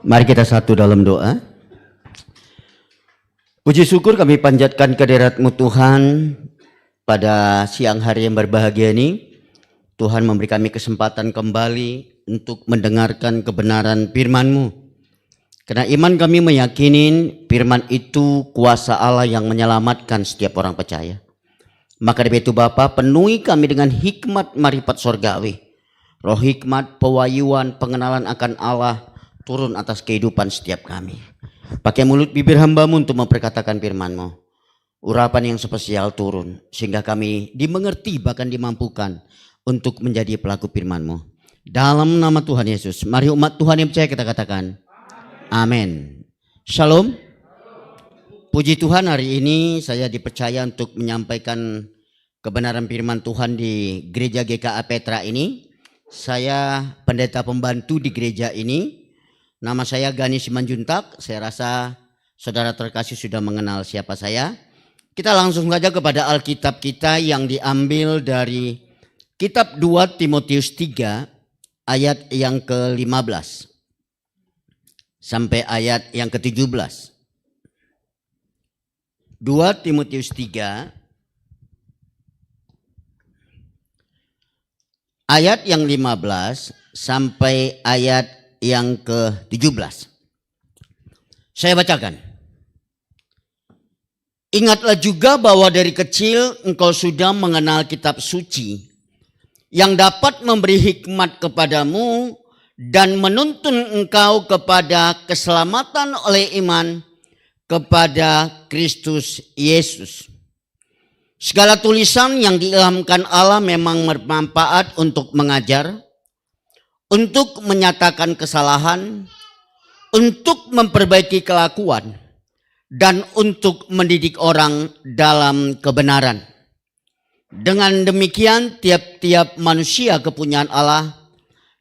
Mari kita satu dalam doa. Puji syukur kami panjatkan kehadirat-Mu Tuhan pada siang hari yang berbahagia ini. Tuhan memberi kami kesempatan kembali untuk mendengarkan kebenaran firman-Mu. Karena iman kami meyakini firman itu kuasa Allah yang menyelamatkan setiap orang percaya. Maka dari itu Bapa, penuhi kami dengan hikmat marifat sorgawi. Roh hikmat, pewahyuan, pengenalan akan Allah turun atas kehidupan setiap kami. Pakai mulut bibir hamba-Mu untuk memperkatakan firman-Mu. Urapan yang spesial turun sehingga kami dimengerti bahkan dimampukan untuk menjadi pelaku firman-Mu. Dalam nama Tuhan Yesus, mari umat Tuhan yang percaya kita katakan amin. Shalom. Puji Tuhan, hari ini saya dipercaya untuk menyampaikan kebenaran firman Tuhan di gereja GKA Petra ini. Saya pendeta pembantu di gereja ini. Nama saya Gani Simanjuntak. Saya rasa saudara terkasih sudah mengenal siapa saya. Kita langsung saja kepada Alkitab kita yang diambil dari kitab 2 Timotius 3 ayat yang ke-15 sampai ayat yang ke-17. 2 Timotius 3 ayat yang 15 sampai ayat yang ke-17. Saya bacakan. Ingatlah juga bahwa dari kecil engkau sudah mengenal kitab suci yang dapat memberi hikmat kepadamu dan menuntun engkau kepada keselamatan oleh iman kepada Kristus Yesus. Segala tulisan yang diilhamkan Allah memang bermanfaat untuk mengajar, untuk menyatakan kesalahan, untuk memperbaiki kelakuan, dan untuk mendidik orang dalam kebenaran. Dengan demikian tiap-tiap manusia kepunyaan Allah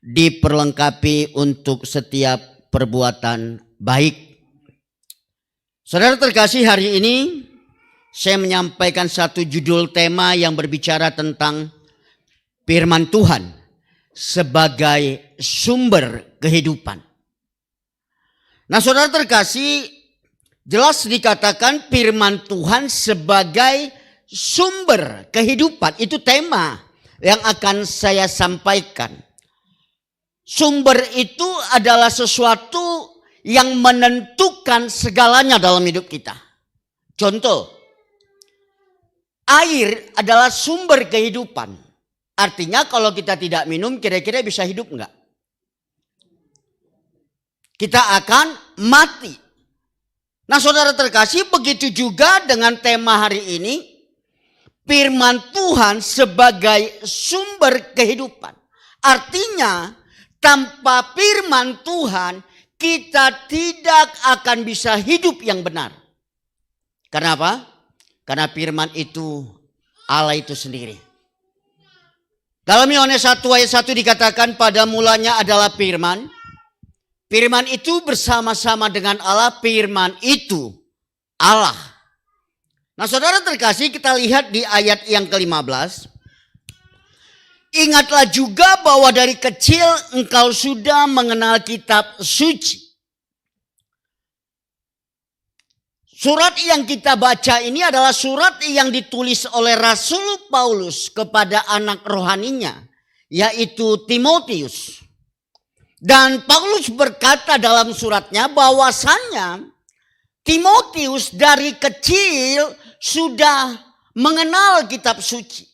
diperlengkapi untuk setiap perbuatan baik. Saudara terkasih, hari ini saya menyampaikan satu judul tema yang berbicara tentang firman Tuhan sebagai sumber kehidupan. Nah, saudara terkasih, jelas dikatakan firman Tuhan sebagai sumber kehidupan. Itu tema yang akan saya sampaikan. Sumber itu adalah sesuatu yang menentukan segalanya dalam hidup kita. Contoh, air adalah sumber kehidupan. Artinya kalau kita tidak minum kira-kira bisa hidup enggak? Kita akan mati. Nah, saudara terkasih, begitu juga dengan tema hari ini. Firman Tuhan sebagai sumber kehidupan. Artinya tanpa firman Tuhan kita tidak akan bisa hidup yang benar. Kenapa? Karena firman itu Allah itu sendiri. Dalam Yohanes 1 ayat 1 dikatakan pada mulanya adalah firman. Firman itu bersama-sama dengan Allah, firman itu Allah. Nah, saudara terkasih, kita lihat di ayat yang ke-15. Ingatlah juga bahwa dari kecil engkau sudah mengenal kitab suci. Surat yang kita baca ini adalah surat yang ditulis oleh Rasul Paulus kepada anak rohaninya, yaitu Timotius. Dan Paulus berkata dalam suratnya bahwasannya Timotius dari kecil sudah mengenal kitab suci.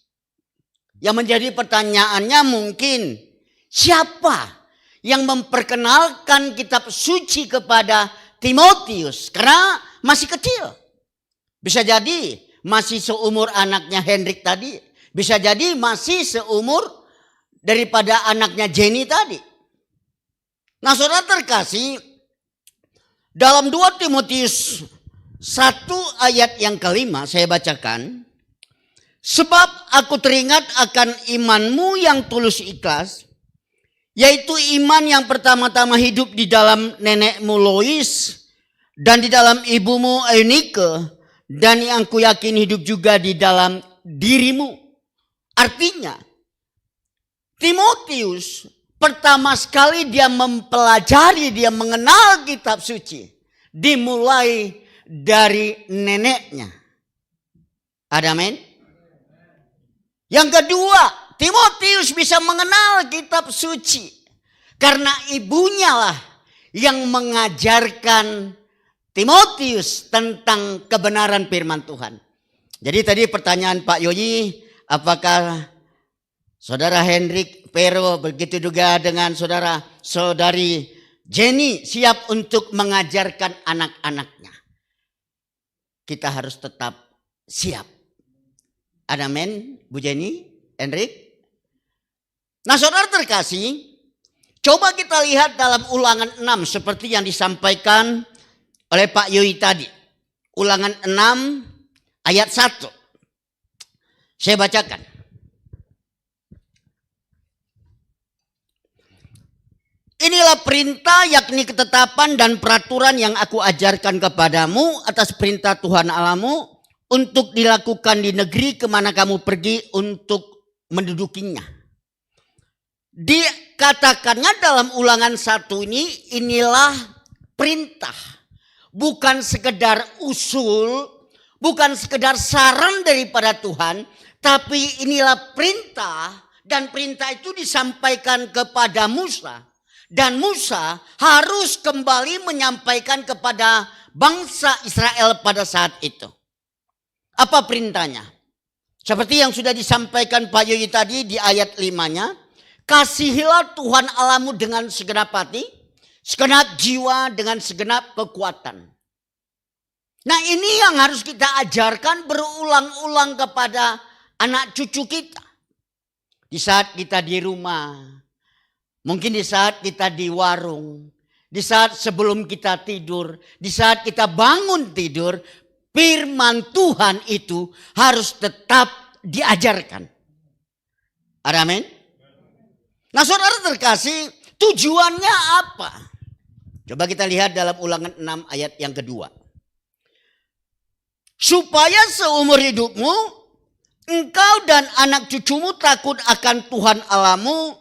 Yang menjadi pertanyaannya mungkin, siapa yang memperkenalkan kitab suci kepada Timotius? Karena masih kecil. Bisa jadi masih seumur anaknya Hendrik tadi. Bisa jadi masih seumur daripada anaknya Jenny tadi. Nah, saudara terkasih, dalam 2 Timotius 1 ayat yang ke-5 saya bacakan. Sebab aku teringat akan imanmu yang tulus ikhlas, yaitu iman yang pertama-tama hidup di dalam nenekmu Lois dan di dalam ibumu Eunike, dan yang ku yakin hidup juga di dalam dirimu. Artinya Timotius pertama sekali dia mempelajari, dia mengenal kitab suci. Dimulai dari neneknya. Amin. Yang kedua, Timotius bisa mengenal kitab suci. Karena ibunya lah yang mengajarkan Timotius tentang kebenaran firman Tuhan. Jadi tadi pertanyaan Pak Yoyi, apakah Saudara Hendrik Pero begitu juga dengan saudari Jenny siap untuk mengajarkan anak-anaknya? Kita harus tetap siap. Amin, Bu Jenny, Hendrik. Nah saudara terkasih, coba kita lihat dalam Ulangan 6 seperti yang disampaikan oleh Pak Yoyi tadi. Ulangan 6 ayat 1. Saya bacakan. Inilah perintah, yakni ketetapan dan peraturan yang aku ajarkan kepadamu atas perintah Tuhan Allahmu untuk dilakukan di negeri kemana kamu pergi untuk mendudukinya. Dikatakannya dalam Ulangan 1 ini, inilah perintah. Bukan sekedar usul, bukan sekedar saran daripada Tuhan, tapi inilah perintah, dan perintah itu disampaikan kepada Musa. Dan Musa harus kembali menyampaikan kepada bangsa Israel pada saat itu. Apa perintahnya? Seperti yang sudah disampaikan Pak Yoyi tadi di ayat 5-nya. Kasihilah Tuhan Allahmu dengan segenap hati, segenap jiwa, dengan segenap kekuatan. Nah ini yang harus kita ajarkan berulang-ulang kepada anak cucu kita. Di saat kita di rumah, mungkin di saat kita di warung, di saat sebelum kita tidur, di saat kita bangun tidur, firman Tuhan itu harus tetap diajarkan. Amin. Nah saudara terkasih, tujuannya apa? Coba kita lihat dalam Ulangan 6 ayat yang kedua. Supaya seumur hidupmu, engkau dan anak cucumu takut akan Tuhan Allahmu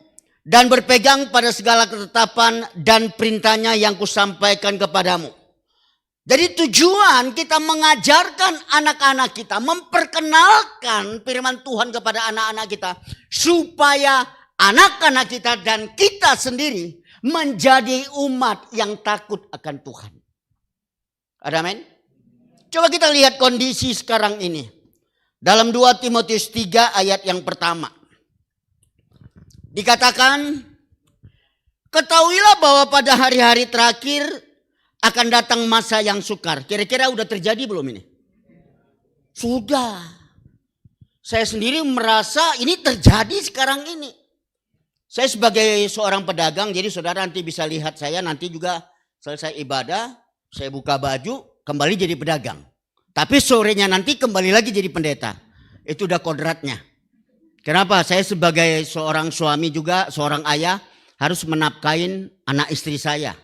dan berpegang pada segala ketetapan dan perintahnya yang kusampaikan kepadamu. Jadi tujuan kita mengajarkan anak-anak kita, memperkenalkan firman Tuhan kepada anak-anak kita, supaya anak-anak kita dan kita sendiri menjadi umat yang takut akan Tuhan. Amin. Coba kita lihat kondisi sekarang ini. Dalam 2 Timotius 3 ayat yang pertama. Dikatakan, ketahuilah bahwa pada hari-hari terakhir akan datang masa yang sukar. Kira-kira udah terjadi belum ini? Sudah. Saya sendiri merasa ini terjadi sekarang ini. Saya sebagai seorang pedagang, jadi saudara nanti bisa lihat saya nanti juga selesai ibadah, saya buka baju, kembali jadi pedagang. Tapi sorenya nanti kembali lagi jadi pendeta. Itu udah kodratnya. Kenapa? Saya sebagai seorang suami juga, seorang ayah, harus menafkahin anak istri saya.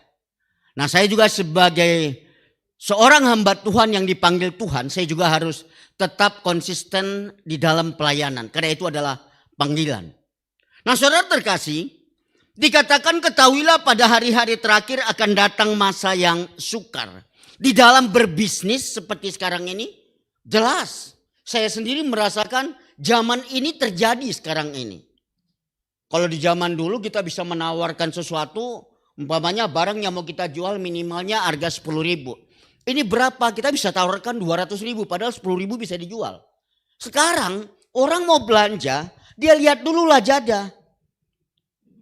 Nah saya juga sebagai seorang hamba Tuhan yang dipanggil Tuhan, saya juga harus tetap konsisten di dalam pelayanan. Karena itu adalah panggilan. Nah saudara terkasih, dikatakan ketahuilah pada hari-hari terakhir akan datang masa yang sukar. Di dalam berbisnis seperti sekarang ini, jelas saya sendiri merasakan zaman ini terjadi sekarang ini. Kalau di zaman dulu kita bisa menawarkan sesuatu, umpamanya barang yang mau kita jual minimalnya harga 10.000. Ini berapa? Kita bisa tawarkan 200.000, padahal 10.000 bisa dijual. Sekarang orang mau belanja, dia lihat dulu lah jada.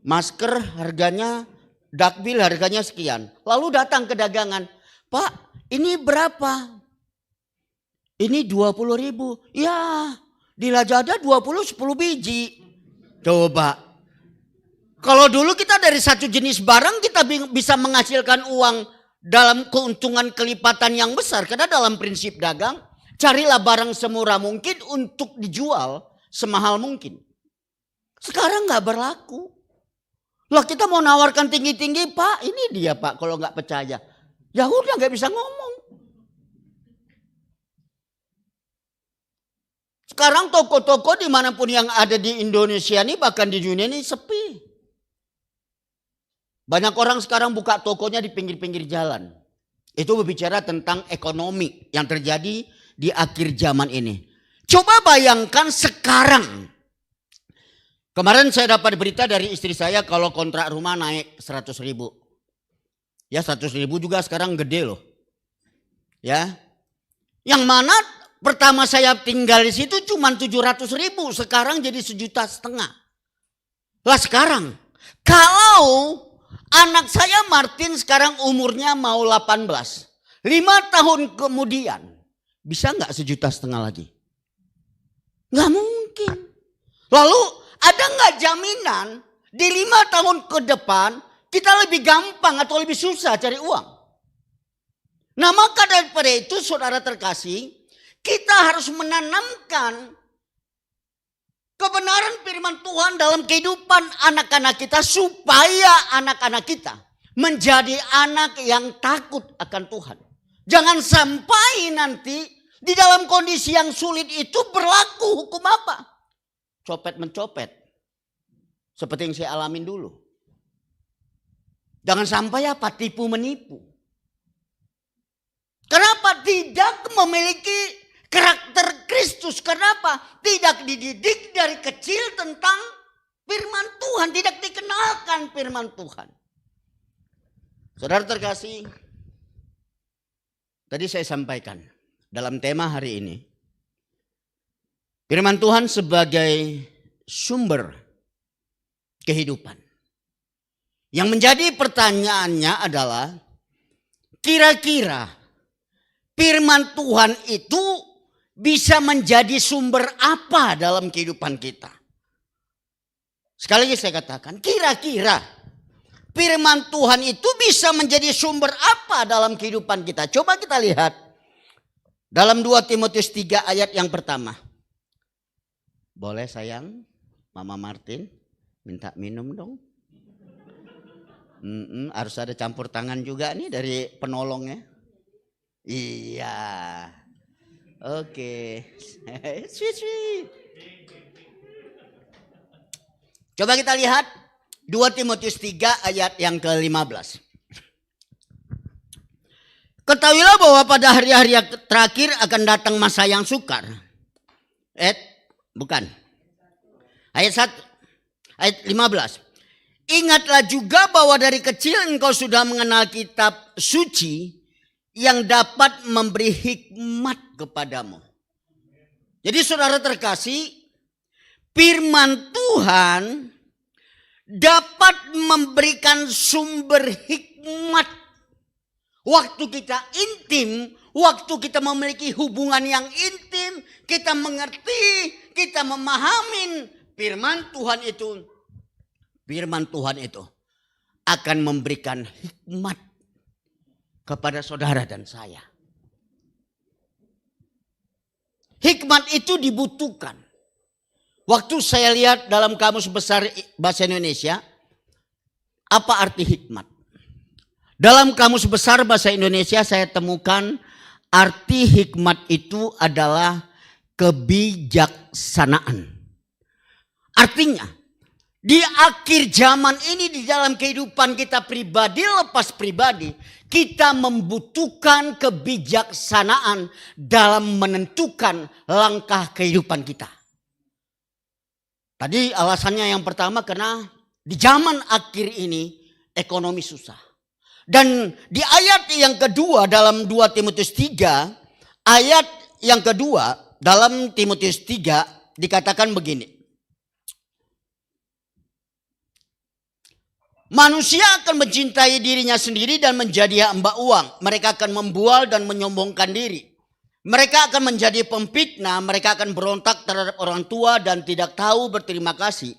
Masker harganya, dakbil harganya sekian. Lalu datang ke dagangan, Pak ini berapa? Ini 20.000. Ya di Lazada 10 biji. Coba. Kalau dulu kita dari satu jenis barang kita bisa menghasilkan uang dalam keuntungan kelipatan yang besar. Karena dalam prinsip dagang, carilah barang semurah mungkin untuk dijual semahal mungkin. Sekarang gak berlaku. Lah kita mau nawarkan tinggi-tinggi, Pak ini dia Pak kalau gak percaya. Ya udah gak bisa ngomong. Sekarang toko-toko dimanapun yang ada di Indonesia ini bahkan di dunia ini sepi. Banyak orang sekarang buka tokonya di pinggir-pinggir jalan. Itu berbicara tentang ekonomi yang terjadi di akhir zaman ini. Coba bayangkan sekarang. Kemarin saya dapat berita dari istri saya kalau kontrak rumah naik 100.000. Ya 100.000 juga sekarang gede loh. Ya. Yang mana pertama saya tinggal di situ cuma 700.000. Sekarang jadi 1,5 juta. Lah sekarang kalau anak saya Martin sekarang umurnya mau 18. 5 tahun kemudian bisa nggak 1,5 juta lagi? Nggak mungkin. Lalu ada nggak jaminan di 5 tahun ke depan kita lebih gampang atau lebih susah cari uang? Nah maka daripada itu saudara terkasih, kita harus menanamkan kebenaran firman Tuhan dalam kehidupan anak-anak kita supaya anak-anak kita menjadi anak yang takut akan Tuhan. Jangan sampai nanti di dalam kondisi yang sulit itu berlaku hukum apa? Copet mencopet. Seperti yang saya alamin dulu. Jangan sampai apa? Tipu menipu. Kenapa tidak memiliki karakter Kristus? Kenapa? Tidak dididik dari kecil tentang firman Tuhan. Tidak dikenalkan firman Tuhan. Saudara terkasih, tadi saya sampaikan dalam tema hari ini. Firman Tuhan sebagai sumber kehidupan. Yang menjadi pertanyaannya adalah, kira-kira firman Tuhan itu bisa menjadi sumber apa dalam kehidupan kita? Sekali lagi saya katakan, kira-kira firman Tuhan itu bisa menjadi sumber apa dalam kehidupan kita? Coba kita lihat dalam 2 Timotius 3 ayat yang pertama. Boleh sayang, Mama Martin, minta minum dong. Harus ada campur tangan juga nih dari penolongnya. Iya. Oke. Sweet. Coba kita lihat 2 Timotius 3 ayat yang ke-15. Ketahuilah bahwa pada hari-hari terakhir akan datang masa yang sukar. Bukan. Ayat 1. Ayat 15. Ingatlah juga bahwa dari kecil engkau sudah mengenal kitab suci yang dapat memberi hikmat kepadamu. Jadi saudara terkasih, firman Tuhan dapat memberikan sumber hikmat. Waktu kita intim, waktu kita memiliki hubungan yang intim, kita mengerti, kita memahami firman Tuhan itu. Firman Tuhan itu akan memberikan hikmat kepada saudara dan saya. Hikmat itu dibutuhkan. Waktu saya lihat dalam Kamus Besar Bahasa Indonesia, apa arti hikmat? Dalam Kamus Besar Bahasa Indonesia saya temukan arti hikmat itu adalah kebijaksanaan. Artinya, di akhir zaman ini di dalam kehidupan kita pribadi lepas pribadi, kita membutuhkan kebijaksanaan dalam menentukan langkah kehidupan kita. Tadi alasannya yang pertama karena di zaman akhir ini ekonomi susah. Dan di ayat yang kedua dalam 2 Timotius 3, ayat yang kedua dalam Timotius 3 dikatakan begini. Manusia akan mencintai dirinya sendiri dan menjadi hamba uang. Mereka akan membual dan menyombongkan diri. Mereka akan menjadi pemfitnah. Mereka akan berontak terhadap orang tua dan tidak tahu berterima kasih.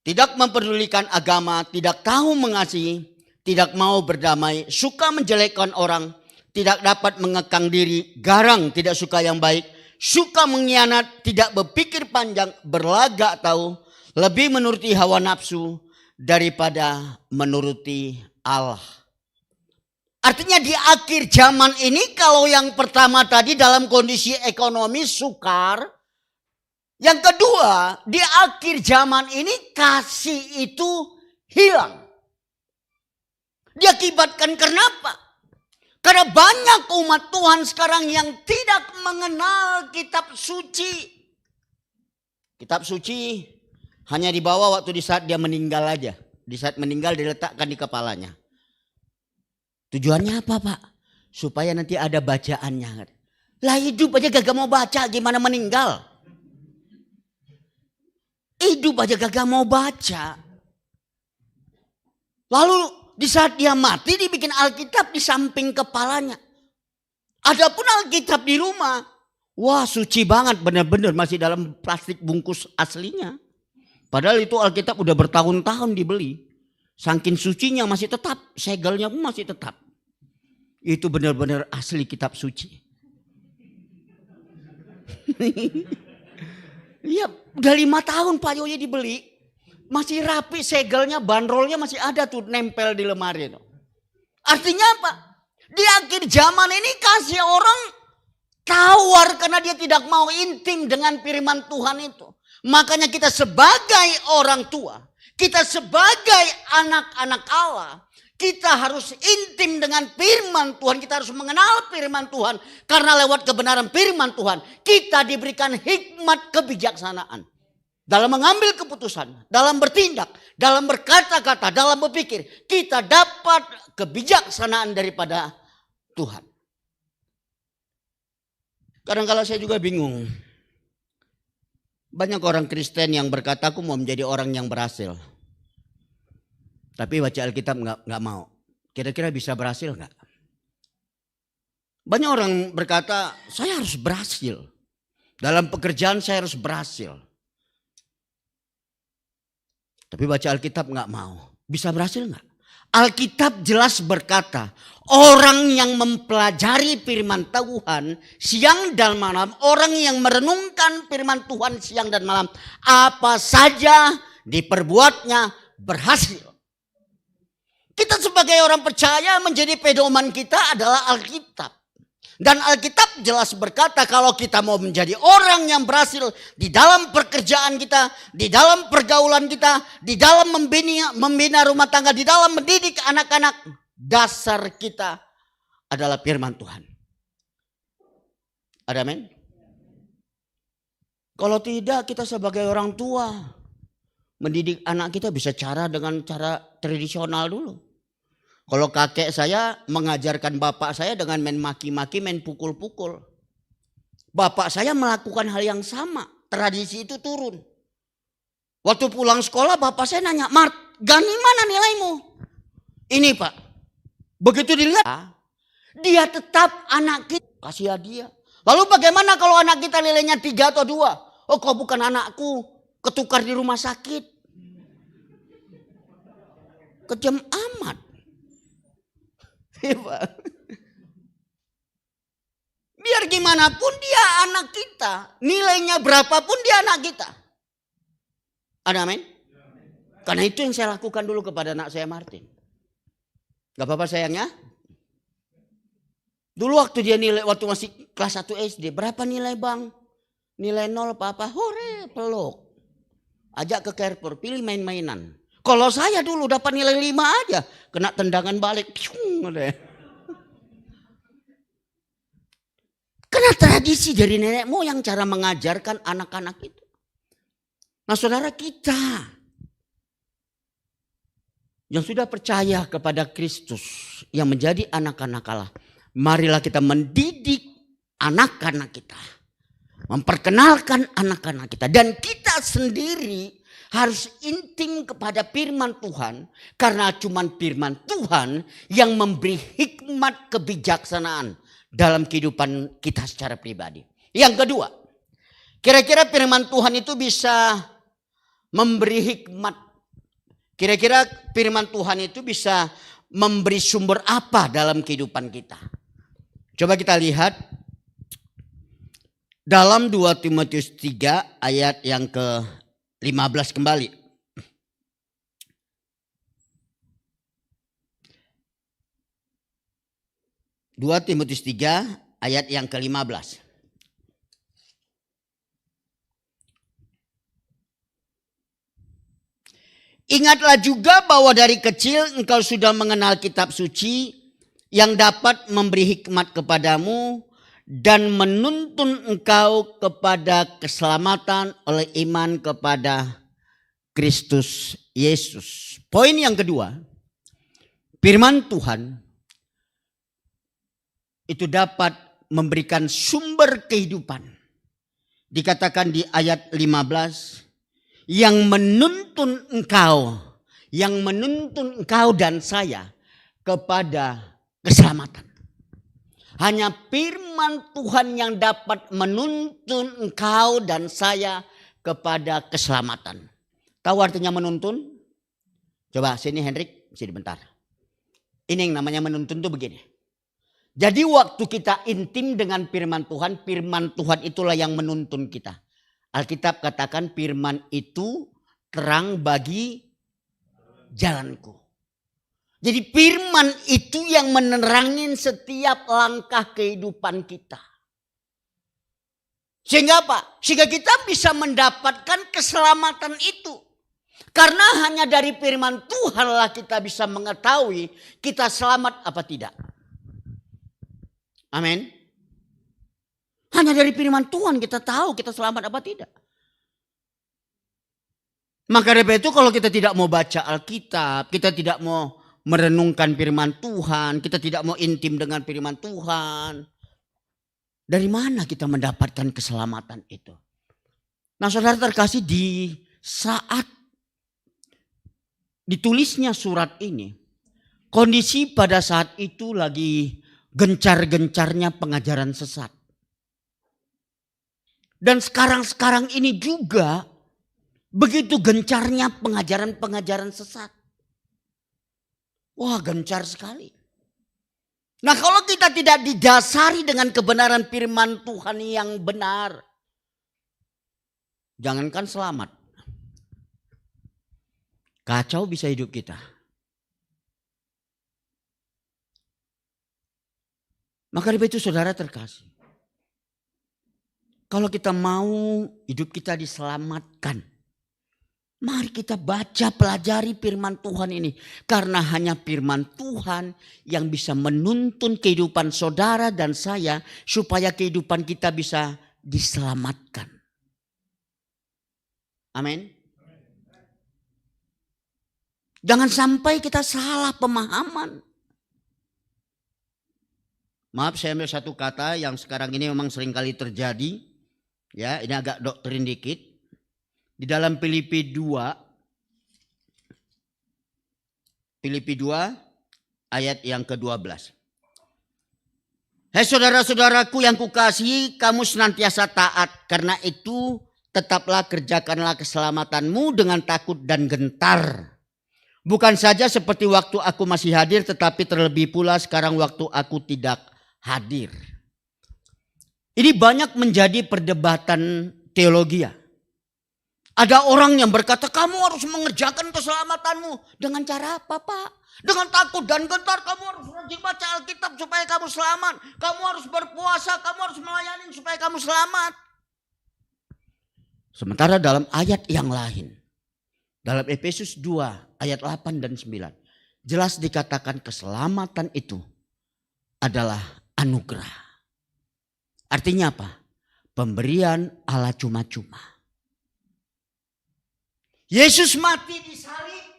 Tidak memperdulikan agama, tidak tahu mengasihi, tidak mau berdamai, suka menjelekkan orang, tidak dapat mengekang diri, garang, tidak suka yang baik, suka mengkhianat, tidak berpikir panjang, berlagak tahu, lebih menuruti hawa nafsu daripada menuruti Allah. Artinya di akhir zaman ini kalau yang pertama tadi dalam kondisi ekonomi sukar, yang kedua di akhir zaman ini kasih itu hilang. Diakibatkan karena apa? Karena banyak umat Tuhan sekarang yang tidak mengenal kitab suci. Kitab suci hanya dibawa waktu di saat dia meninggal aja. Di saat meninggal diletakkan di kepalanya. Tujuannya apa, Pak? Supaya nanti ada bacaannya. Lah hidup aja gak mau baca, gimana meninggal? Hidup aja gak mau baca. Lalu di saat dia mati dibikin Alkitab di samping kepalanya. Adapun Alkitab di rumah, wah suci banget, benar-benar masih dalam plastik bungkus aslinya. Padahal itu Alkitab udah bertahun-tahun dibeli. Saking sucinya masih tetap, segelnya pun masih tetap. Itu benar-benar asli kitab suci. Ya udah 5 tahun Pak Yoyo dibeli. Masih rapi, segelnya, bandrolnya masih ada tuh nempel di lemari. Artinya apa? Di akhir zaman ini kasih orang tawar karena dia tidak mau intim dengan firman Tuhan itu. Makanya kita sebagai orang tua, kita sebagai anak-anak Allah, kita harus intim dengan firman Tuhan. Kita harus mengenal firman Tuhan. Karena lewat kebenaran firman Tuhan, kita diberikan hikmat kebijaksanaan. Dalam mengambil keputusan, dalam bertindak, dalam berkata-kata, dalam berpikir. Kita dapat kebijaksanaan daripada Tuhan. Kadang-kadang saya juga bingung. Banyak orang Kristen yang berkata, aku mau menjadi orang yang berhasil. Tapi baca Alkitab nggak mau. Kira-kira bisa berhasil nggak? Banyak orang berkata, saya harus berhasil. Dalam pekerjaan saya harus berhasil. Tapi baca Alkitab nggak mau. Bisa berhasil nggak? Alkitab jelas berkata, orang yang mempelajari firman Tuhan siang dan malam, orang yang merenungkan firman Tuhan siang dan malam, apa saja diperbuatnya berhasil. Kita sebagai orang percaya menjadi pedoman kita adalah Alkitab. Dan Alkitab jelas berkata kalau kita mau menjadi orang yang berhasil di dalam pekerjaan kita, di dalam pergaulan kita, di dalam membina rumah tangga, di dalam mendidik anak-anak, dasar kita adalah firman Tuhan. Ada amin? Kalau tidak kita sebagai orang tua mendidik anak kita bisa dengan cara tradisional dulu. Kalau kakek saya mengajarkan bapak saya dengan main maki-maki, main pukul-pukul. Bapak saya melakukan hal yang sama. Tradisi itu turun. Waktu pulang sekolah bapak saya nanya, Mart, Gani mana nilaimu? Ini Pak. Begitu dilihat, dia tetap anak kita. Kasih hadiah. Lalu bagaimana kalau anak kita nilainya 3 atau 2? Oh kau bukan anakku. Ketukar di rumah sakit. Kejam amat. Biar gimana pun dia anak kita. Nilainya berapapun dia anak kita. Ada amin? Karena itu yang saya lakukan dulu kepada anak saya Martin. Gak apa-apa sayangnya. Dulu waktu masih kelas 1 SD. Berapa nilai bang? Nilai 0 apa-apa. Hore peluk. Ajak ke Carrefour. Pilih main-mainan. Kalau saya dulu dapat nilai 5 aja. Kena tendangan balik. Karena tradisi dari nenek moyang cara mengajarkan anak-anak itu. Nah saudara kita yang sudah percaya kepada Kristus yang menjadi anak-anak Allah. Marilah kita mendidik anak-anak kita. Memperkenalkan anak-anak kita. Dan kita sendiri harus intim kepada firman Tuhan. Karena cuma firman Tuhan yang memberi hikmat kebijaksanaan dalam kehidupan kita secara pribadi. Yang kedua, kira-kira firman Tuhan itu bisa memberi hikmat. Kira-kira firman Tuhan itu bisa memberi sumber apa dalam kehidupan kita? Coba kita lihat dalam 2 Timotius 3 ayat yang ke-15 kembali. Dua Timotius 3 ayat yang ke-15. Ingatlah juga bahwa dari kecil engkau sudah mengenal kitab suci yang dapat memberi hikmat kepadamu dan menuntun engkau kepada keselamatan oleh iman kepada Kristus Yesus. Poin yang kedua, firman Tuhan itu dapat memberikan sumber kehidupan. Dikatakan di ayat 15, yang menuntun engkau dan saya kepada keselamatan. Hanya firman Tuhan yang dapat menuntun engkau dan saya kepada keselamatan. Tahu artinya menuntun? Coba sini Hendrik, sini bentar. Ini yang namanya menuntun tuh begini. Jadi waktu kita intim dengan firman Tuhan itulah yang menuntun kita. Alkitab katakan firman itu terang bagi jalanku. Jadi firman itu yang menerangin setiap langkah kehidupan kita. Sehingga apa? Sehingga kita bisa mendapatkan keselamatan itu. Karena hanya dari firman Tuhanlah kita bisa mengetahui kita selamat apa tidak. Amin. Hanya dari firman Tuhan kita tahu kita selamat apa tidak. Maka dari itu kalau kita tidak mau baca Alkitab, kita tidak mau merenungkan firman Tuhan, kita tidak mau intim dengan firman Tuhan, dari mana kita mendapatkan keselamatan itu? Nah saudara terkasih, di saat ditulisnya surat ini, kondisi pada saat itu lagi gencar-gencarnya pengajaran sesat. Dan sekarang ini juga begitu gencarnya pengajaran-pengajaran sesat. Wah, gencar sekali. Nah, kalau kita tidak didasari dengan kebenaran firman Tuhan yang benar, jangankan selamat, kacau bisa hidup kita. Maka dari itu saudara terkasih, kalau kita mau hidup kita diselamatkan, mari kita baca, pelajari firman Tuhan ini. Karena hanya firman Tuhan yang bisa menuntun kehidupan saudara dan saya supaya kehidupan kita bisa diselamatkan. Amin. Jangan sampai kita salah pemahaman. Maaf, saya ambil satu kata yang sekarang ini memang seringkali terjadi. Ya, ini agak doktrin dikit. Di dalam Filipi 2 ayat yang ke-12. Hai saudara-saudaraku yang kukasihi, kamu senantiasa taat. Karena itu tetaplah kerjakanlah keselamatanmu dengan takut dan gentar. Bukan saja seperti waktu aku masih hadir, tetapi terlebih pula sekarang waktu aku tidak hadir. Ini banyak menjadi perdebatan teologi. Ada orang yang berkata kamu harus mengerjakan keselamatanmu. Dengan cara apa Pak? Dengan takut dan gentar. Kamu harus rajin baca Alkitab supaya kamu selamat. Kamu harus berpuasa, kamu harus melayani supaya kamu selamat. Sementara dalam ayat yang lain, dalam Efesus 2 ayat 8 dan 9, jelas dikatakan keselamatan itu adalah anugerah. Artinya apa? Pemberian Allah cuma-cuma. Yesus mati di salib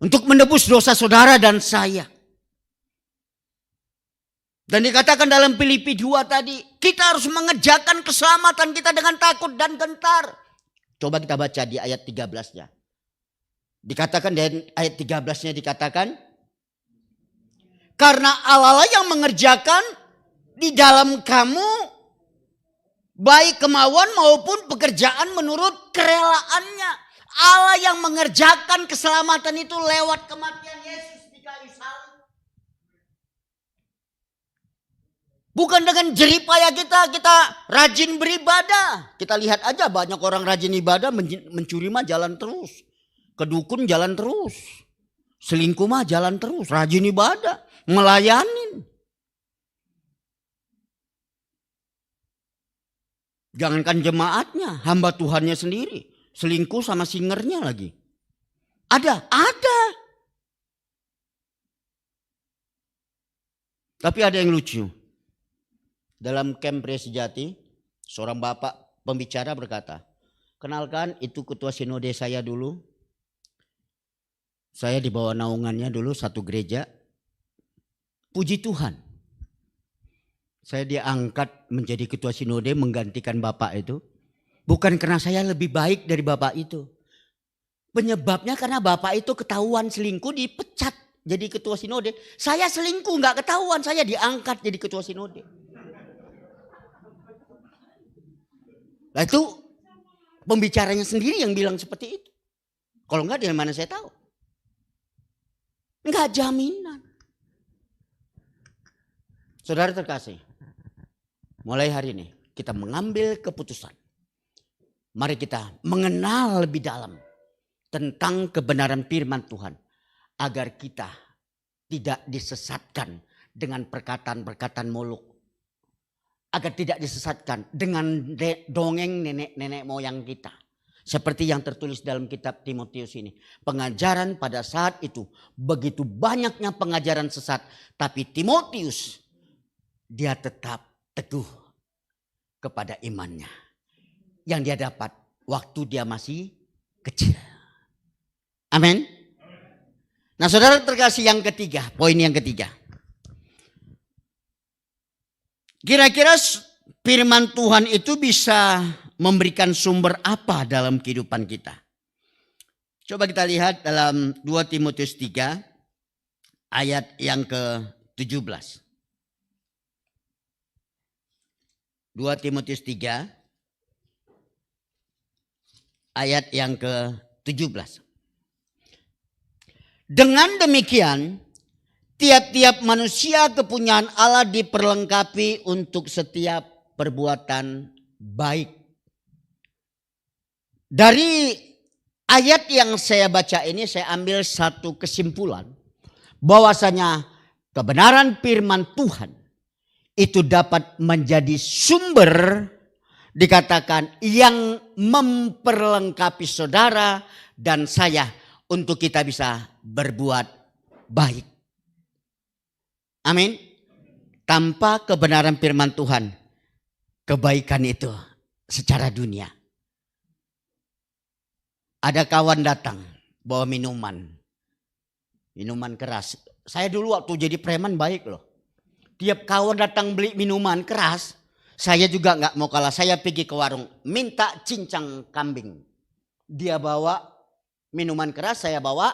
untuk menebus dosa saudara dan saya. Dan dikatakan dalam Filipi 2 tadi, kita harus mengerjakan keselamatan kita dengan takut dan gentar. Coba kita baca di ayat 13-nya. Dikatakan di ayat 13-nya dikatakan, karena Allah yang mengerjakan di dalam kamu baik kemauan maupun pekerjaan menurut kerelaannya. Allah yang mengerjakan keselamatan itu lewat kematian Yesus di kayu salib. Bukan dengan jeripaya kita rajin beribadah. Kita lihat aja banyak orang rajin ibadah, mencuri mah jalan terus. Kedukun jalan terus. Selingkuh mah jalan terus. Rajin ibadah, melayanin. Jangankan jemaatnya, hamba Tuhannya sendiri. selingkuh sama singernya lagi. Ada. Tapi ada yang lucu. Dalam camp Pria Sejati, seorang bapak pembicara berkata, kenalkan itu ketua sinode saya dulu. Saya di bawah naungannya dulu satu gereja. Puji Tuhan. Saya diangkat menjadi ketua sinode menggantikan bapak itu. Bukan karena saya lebih baik dari bapak itu. Penyebabnya karena bapak itu ketahuan selingkuh dipecat jadi ketua sinode. Saya selingkuh nggak ketahuan, saya diangkat jadi ketua sinode. Nah itu pembicaranya sendiri yang bilang seperti itu. Kalau enggak dari mana saya tahu? Enggak jaminan. Saudara terkasih, mulai hari ini kita mengambil keputusan. Mari kita mengenal lebih dalam tentang kebenaran firman Tuhan. Agar kita tidak disesatkan dengan perkataan-perkataan muluk. Agar tidak disesatkan dengan dongeng nenek-nenek moyang kita. Seperti yang tertulis dalam kitab Timotius ini. Pengajaran pada saat itu begitu banyaknya pengajaran sesat. Tapi Timotius dia tetap teguh kepada imannya. Yang dia dapat waktu dia masih kecil. Amin. Nah saudara terkasih yang ketiga, poin yang ketiga. Kira-kira firman Tuhan itu bisa memberikan sumber apa dalam kehidupan kita? Coba kita lihat dalam 2 Timotius 3 ayat yang ke-17. 2 Timotius 3 ayat yang ke-17. Dengan demikian, tiap-tiap manusia kepunyaan Allah diperlengkapi untuk setiap perbuatan baik. Dari ayat yang saya baca ini saya ambil satu kesimpulan. Bahwasanya kebenaran firman Tuhan itu dapat menjadi sumber dikatakan yang memperlengkapi saudara dan saya untuk kita bisa berbuat baik. Amin. Tanpa kebenaran firman Tuhan, kebaikan itu secara dunia. Ada kawan datang bawa minuman keras. Saya dulu waktu jadi preman baik loh. Tiap kawan datang beli minuman keras, saya juga nggak mau kalah. Saya pergi ke warung, minta cincang kambing. Dia bawa minuman keras, saya bawa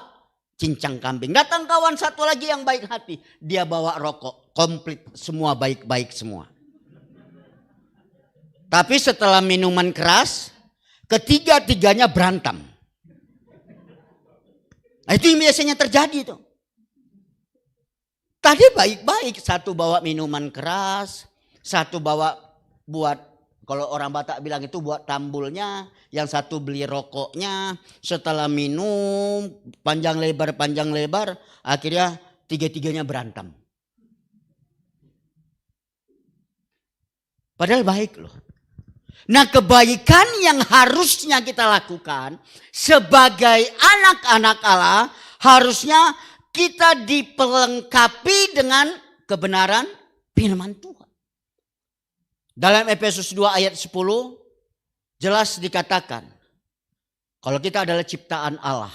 cincang kambing. Datang kawan satu lagi yang baik hati. Dia bawa rokok. Komplit semua baik-baik semua. Tapi setelah minuman keras, ketiga-tiganya berantem. Nah itu yang biasanya terjadi tuh. Tadi baik-baik. Satu bawa minuman keras. Satu bawa buat, kalau orang Batak bilang itu buat tambulnya. Yang satu beli rokoknya. Setelah minum panjang lebar. Akhirnya tiga-tiganya berantem. Padahal baik loh. Nah kebaikan yang harusnya kita lakukan. Sebagai anak-anak Allah. Harusnya kita diperlengkapi dengan kebenaran firman Tuhan. Dalam Efesus 2 ayat 10. Jelas dikatakan. Kalau kita adalah ciptaan Allah.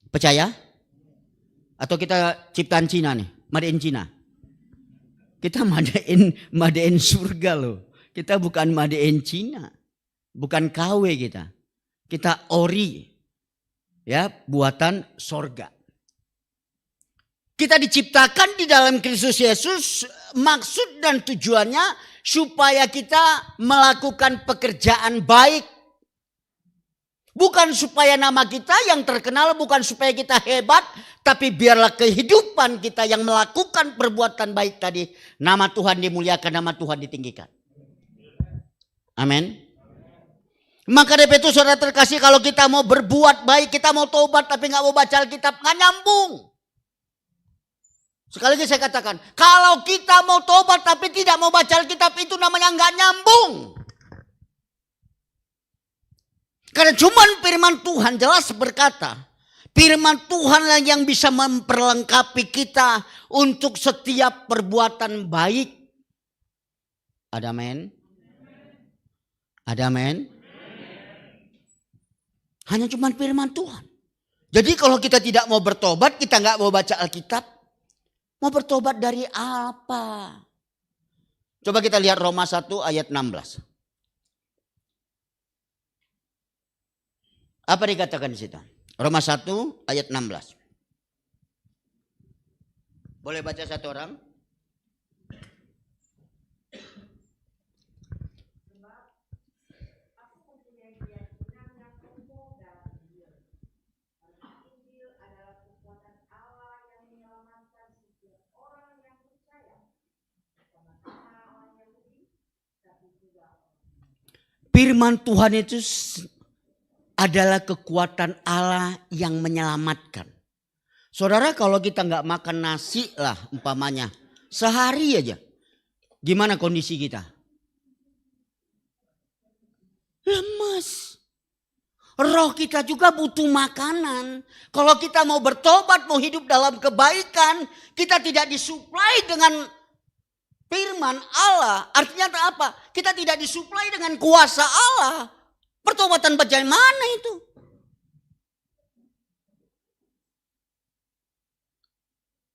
Percaya? Atau kita ciptaan Cina nih. Made in Cina. Kita made in surga loh. Kita bukan made in Cina. Bukan KW kita. Kita ori. Ya, buatan sorga. Kita diciptakan di dalam Kristus Yesus. Maksud dan tujuannya supaya kita melakukan pekerjaan baik. Bukan supaya nama kita yang terkenal, bukan supaya kita hebat. Tapi biarlah kehidupan kita yang melakukan perbuatan baik tadi. Nama Tuhan dimuliakan, nama Tuhan ditinggikan. Amin. Maka dari itu saudara terkasih, kalau kita mau berbuat baik, kita mau tobat tapi gak mau baca Alkitab, gak nyambung. Sekali lagi saya katakan, kalau kita mau tobat tapi tidak mau baca Alkitab, itu namanya nggak nyambung. Karena cuman firman Tuhan jelas berkata, firman Tuhanlah yang bisa memperlengkapi kita untuk setiap perbuatan baik. Ada amin? Ada amin? Hanya cuman firman Tuhan. Jadi kalau kita tidak mau bertobat, kita nggak mau baca Alkitab, mau bertobat dari apa? Coba kita lihat Roma 1 ayat 16. Apa dikatakan di situ? Roma 1 ayat 16. Boleh baca satu orang? Firman Tuhan itu adalah kekuatan Allah yang menyelamatkan. Saudara, kalau kita nggak makan nasi lah umpamanya sehari aja, gimana kondisi kita? Lemas. Roh kita juga butuh makanan. Kalau kita mau bertobat, mau hidup dalam kebaikan, kita tidak disuplai dengan firman Allah. Artinya apa? Kita tidak disuplai dengan kuasa Allah. Pertobatan bagaimana itu?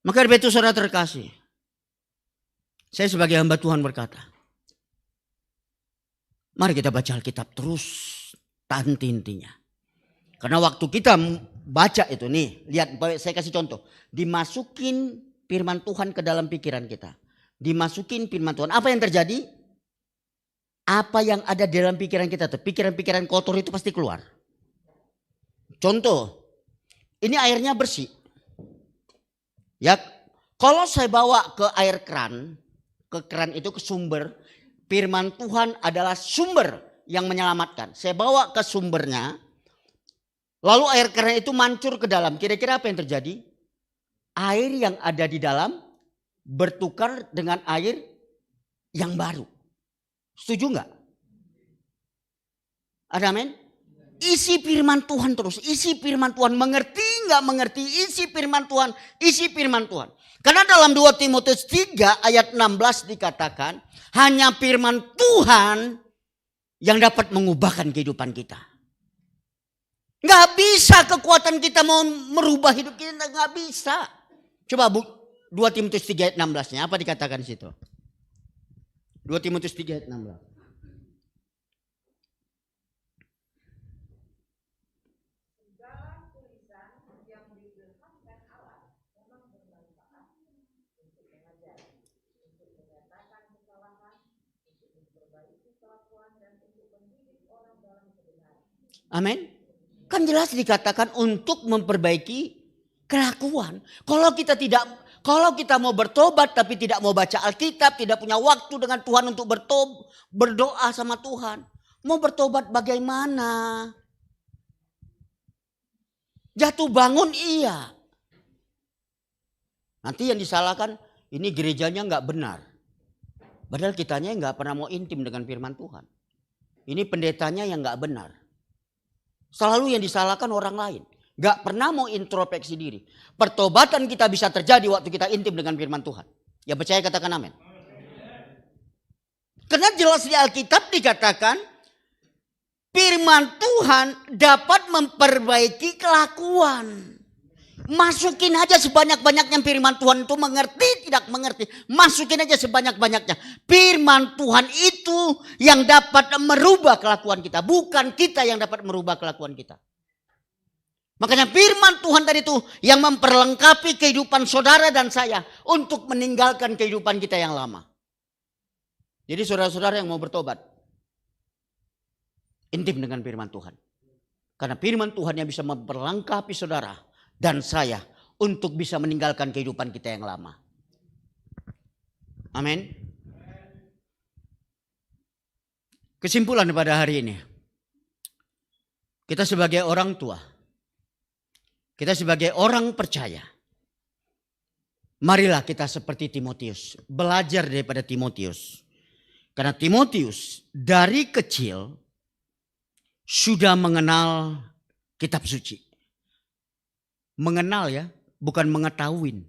Maka dari itu saudara terkasih, saya sebagai hamba Tuhan berkata, mari kita baca Alkitab terus tanti intinya. Karena waktu kita baca itu nih, lihat saya kasih contoh, dimasukin firman Tuhan ke dalam pikiran kita. Dimasukin firman Tuhan. Apa yang terjadi? Apa yang ada di dalam pikiran kita tuh, pikiran-pikiran kotor itu pasti keluar. Contoh, ini airnya bersih. Ya, kalau saya bawa ke air keran, ke keran itu ke sumber, firman Tuhan adalah sumber yang menyelamatkan. Saya bawa ke sumbernya, lalu air keran itu mancur ke dalam. Kira-kira apa yang terjadi? Air yang ada di dalam bertukar dengan air yang baru. Setuju nggak? Ada amin? Isi firman Tuhan terus. Isi firman Tuhan. Mengerti nggak mengerti? Isi firman Tuhan. Isi firman Tuhan. Karena dalam 2 Timotius 3 ayat 16 dikatakan, hanya firman Tuhan yang dapat mengubahkan kehidupan kita. Nggak bisa kekuatan kita mau merubah hidup kita. Nggak bisa. Coba 2 Timotius 3 ayat 16-nya. Apa dikatakan di situ? 2 Timotius 3 ayat 16. Amin. Kan jelas dikatakan untuk memperbaiki kelakuan. Kalau kita mau bertobat tapi tidak mau baca Alkitab, tidak punya waktu dengan Tuhan untuk berdoa sama Tuhan. Mau bertobat bagaimana? Jatuh bangun iya. Nanti yang disalahkan ini gerejanya nggak benar. Padahal kitanya nggak pernah mau intim dengan firman Tuhan. Ini pendetanya yang nggak benar. Selalu yang disalahkan orang lain. Gak pernah mau introspeksi diri. Pertobatan kita bisa terjadi waktu kita intim dengan firman Tuhan. Ya percaya katakan amin. Karena jelas di Alkitab dikatakan, firman Tuhan dapat memperbaiki kelakuan. Masukin aja sebanyak-banyaknya firman Tuhan itu, mengerti tidak mengerti. Masukin aja sebanyak-banyaknya. Firman Tuhan itu yang dapat merubah kelakuan kita. Bukan kita yang dapat merubah kelakuan kita. Makanya firman Tuhan tadi itu yang memperlengkapi kehidupan saudara dan saya untuk meninggalkan kehidupan kita yang lama. Jadi saudara-saudara yang mau bertobat, intim dengan firman Tuhan. Karena firman Tuhan yang bisa memperlengkapi saudara dan saya untuk bisa meninggalkan kehidupan kita yang lama. Amin. Kesimpulan pada hari ini. Kita sebagai orang tua, kita sebagai orang percaya, marilah kita seperti Timotius, belajar daripada Timotius. Karena Timotius dari kecil sudah mengenal kitab suci. Mengenal ya, bukan mengetahui.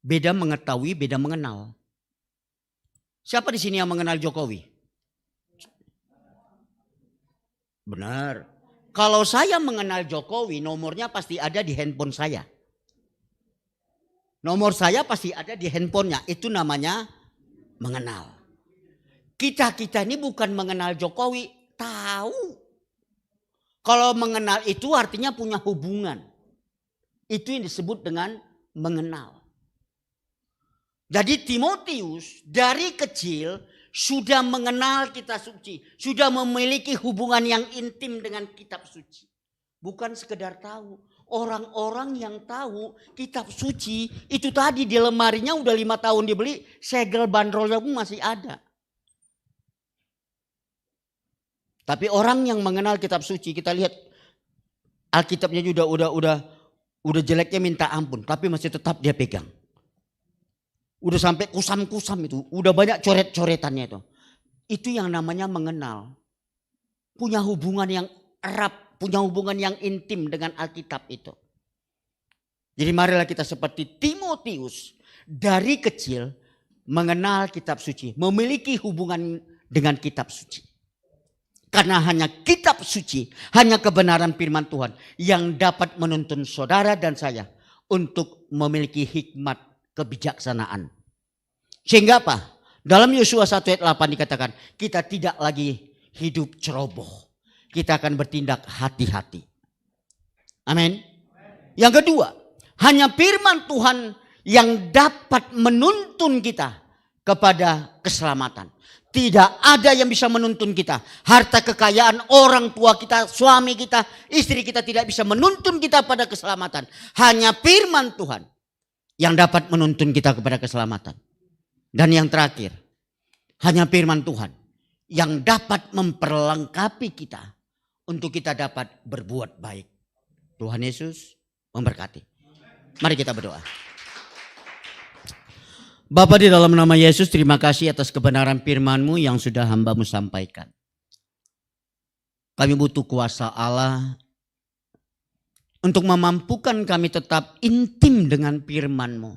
Beda mengetahui, beda mengenal. Siapa di sini yang mengenal Jokowi? Benar. Kalau saya mengenal Jokowi, nomornya pasti ada di handphone saya. Nomor saya pasti ada di handphonenya. Itu namanya mengenal. Kita ini bukan mengenal Jokowi, tahu. Kalau mengenal itu artinya punya hubungan. Itu yang disebut dengan mengenal. Jadi Timotius dari kecil sudah mengenal kitab suci. Sudah memiliki hubungan yang intim dengan kitab suci. Bukan sekedar tahu. Orang-orang yang tahu kitab suci itu tadi di lemarinya udah 5 tahun dibeli. Segel bandrolnya pun masih ada. Tapi orang yang mengenal kitab suci, kita lihat Alkitabnya juga udah jeleknya minta ampun. Tapi masih tetap dia pegang. Udah sampai kusam-kusam itu. Udah banyak coret-coretannya itu. Itu yang namanya mengenal. Punya hubungan yang erat. Punya hubungan yang intim dengan Alkitab itu. Jadi marilah kita seperti Timotius. Dari kecil mengenal kitab suci. Memiliki hubungan dengan kitab suci. Karena hanya kitab suci. Hanya kebenaran firman Tuhan. Yang dapat menuntun saudara dan saya. Untuk memiliki hikmat kebijaksanaan. Sehingga apa? Dalam Yosua 1 ayat 8 dikatakan, kita tidak lagi hidup ceroboh. Kita akan bertindak hati-hati. Amin. Yang kedua, hanya firman Tuhan yang dapat menuntun kita kepada keselamatan. Tidak ada yang bisa menuntun kita. Harta kekayaan orang tua kita, suami kita, istri kita tidak bisa menuntun kita pada keselamatan. Hanya firman Tuhan yang dapat menuntun kita kepada keselamatan. Dan yang terakhir, hanya firman Tuhan yang dapat memperlengkapi kita untuk kita dapat berbuat baik. Tuhan Yesus memberkati. Mari kita berdoa. Bapa, di dalam nama Yesus, terima kasih atas kebenaran firman-Mu yang sudah hamba-Mu sampaikan. Kami butuh kuasa Allah untuk memampukan kami tetap intim dengan firman-Mu.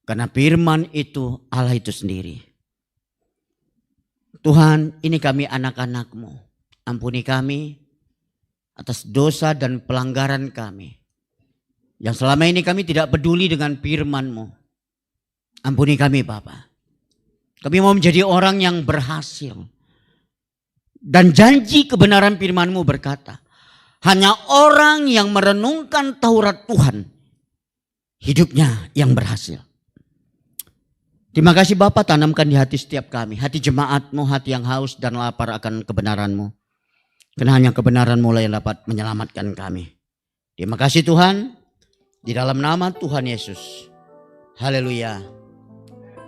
Karena firman itu Allah itu sendiri. Tuhan, ini kami anak-anak-Mu. Ampuni kami atas dosa dan pelanggaran kami. Yang selama ini kami tidak peduli dengan firman-Mu. Ampuni kami Bapa. Kami mau menjadi orang yang berhasil. Dan janji kebenaran firman-Mu berkata, hanya orang yang merenungkan Taurat Tuhan, hidupnya yang berhasil. Terima kasih Bapa, tanamkan di hati setiap kami. Hati jemaat-Mu, hati yang haus dan lapar akan kebenaran-Mu. Karena hanya kebenaran-Mu lah yang dapat menyelamatkan kami. Terima kasih Tuhan. Di dalam nama Tuhan Yesus. Haleluya.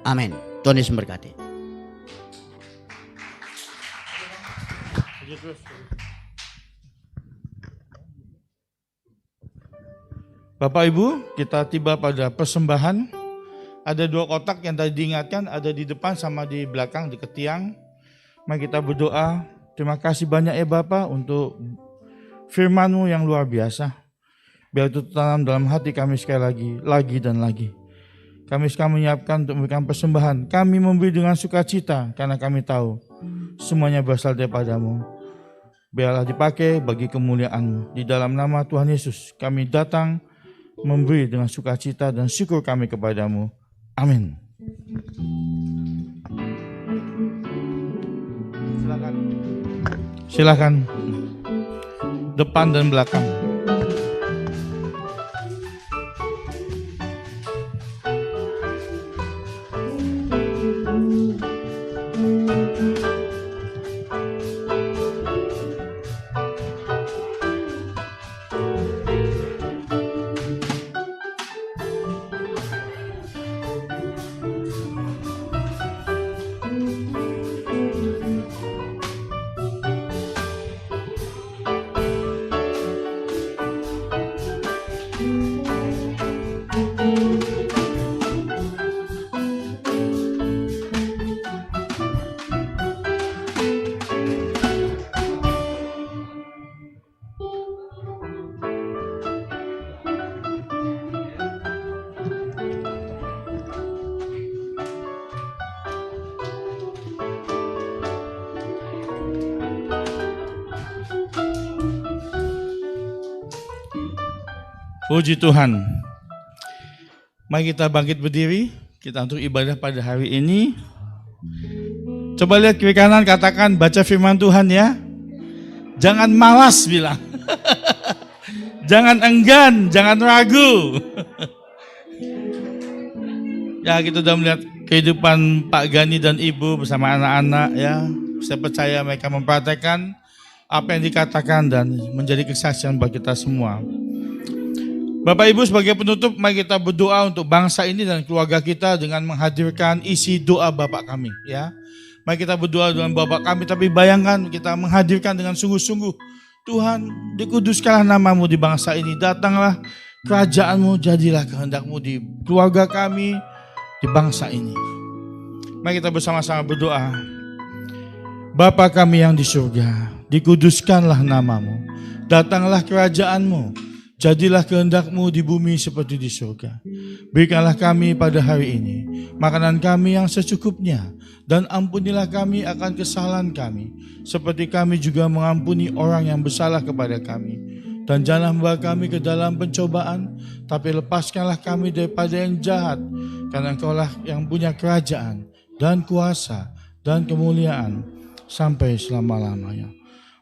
Amin. Tuhan Yesus memberkati. Bapak Ibu, kita tiba pada persembahan. Ada 2 kotak yang tadi diingatkan, ada di depan sama di belakang, di ketiang. Mari kita berdoa. Terima kasih banyak ya Bapak untuk firman-Mu yang luar biasa. Biar itu tanam dalam hati kami sekali lagi dan lagi. Kami sekarang menyiapkan untuk memberikan persembahan. Kami memberi dengan sukacita karena kami tahu semuanya berasal daripada-Mu. Biarlah dipakai bagi kemuliaan-Mu. Di dalam nama Tuhan Yesus kami datang memberi dengan sukacita dan syukur kami kepada-Mu. Amin. Silakan. Depan dan belakang. Puji Tuhan. Mari kita bangkit berdiri, kita untuk ibadah pada hari ini. Coba lihat kiri kanan, katakan baca firman Tuhan ya. Jangan malas bilang. Jangan enggan, jangan ragu. Ya, kita sudah melihat kehidupan Pak Gani dan Ibu bersama anak-anak ya. Saya percaya mereka mempraktekkan apa yang dikatakan dan menjadi kesaksian bagi kita semua. Bapak Ibu, sebagai penutup, mari kita berdoa untuk bangsa ini dan keluarga kita dengan menghadirkan isi doa Bapak kami ya. Mari kita berdoa dengan Bapak kami, tapi bayangkan kita menghadirkan dengan sungguh-sungguh. Tuhan, dikuduskanlah nama-Mu di bangsa ini. Datanglah kerajaan-Mu, jadilah kehendak-Mu di keluarga kami, di bangsa ini. Mari kita bersama-sama berdoa. Bapa kami yang di surga, dikuduskanlah nama-Mu. Datanglah kerajaan-Mu, jadilah kehendak-Mu di bumi seperti di surga. Berikanlah kami pada hari ini makanan kami yang secukupnya, dan ampunilah kami akan kesalahan kami, seperti kami juga mengampuni orang yang bersalah kepada kami. Dan janganlah membawa kami ke dalam pencobaan, tapi lepaskanlah kami daripada yang jahat, karena Engkaulah yang punya kerajaan dan kuasa dan kemuliaan sampai selama-lamanya.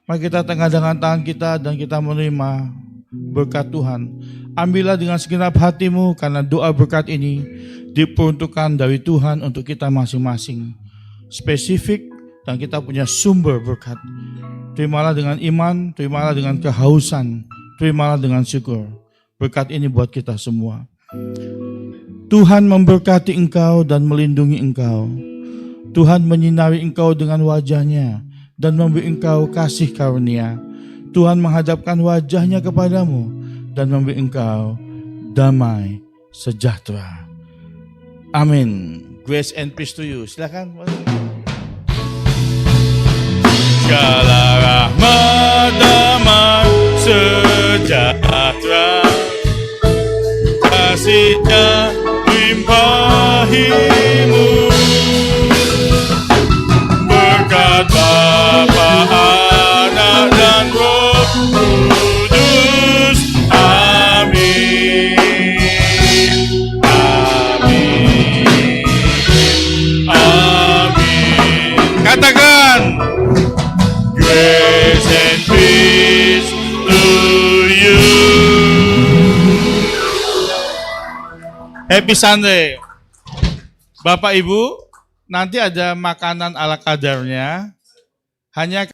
Mari kita tengah-tengah tangan kita dan kita menerima berkat Tuhan. Ambillah dengan segenap hatimu, karena doa berkat ini diperuntukkan dari Tuhan untuk kita masing-masing. Spesifik, dan kita punya sumber berkat. Terimalah dengan iman, terimalah dengan kehausan, terimalah dengan syukur. Berkat ini buat kita semua. Tuhan memberkati engkau dan melindungi engkau. Tuhan menyinari engkau dengan wajah-Nya dan memberi engkau kasih karunia. Tuhan menghadapkan wajah-Nya kepadamu dan memberi engkau damai sejahtera. Amin. Grace and peace to you. Silakan. Segala rahmat, damai sejahtera, kasih-Nya limpahimu. Berkat Bapa, Anak, dan Roh Kudus. Amin. Amin. Amin. Katakan, grace and peace to you. Happy Sunday. Bapak Ibu, nanti ada makanan ala kadarnya. Hanya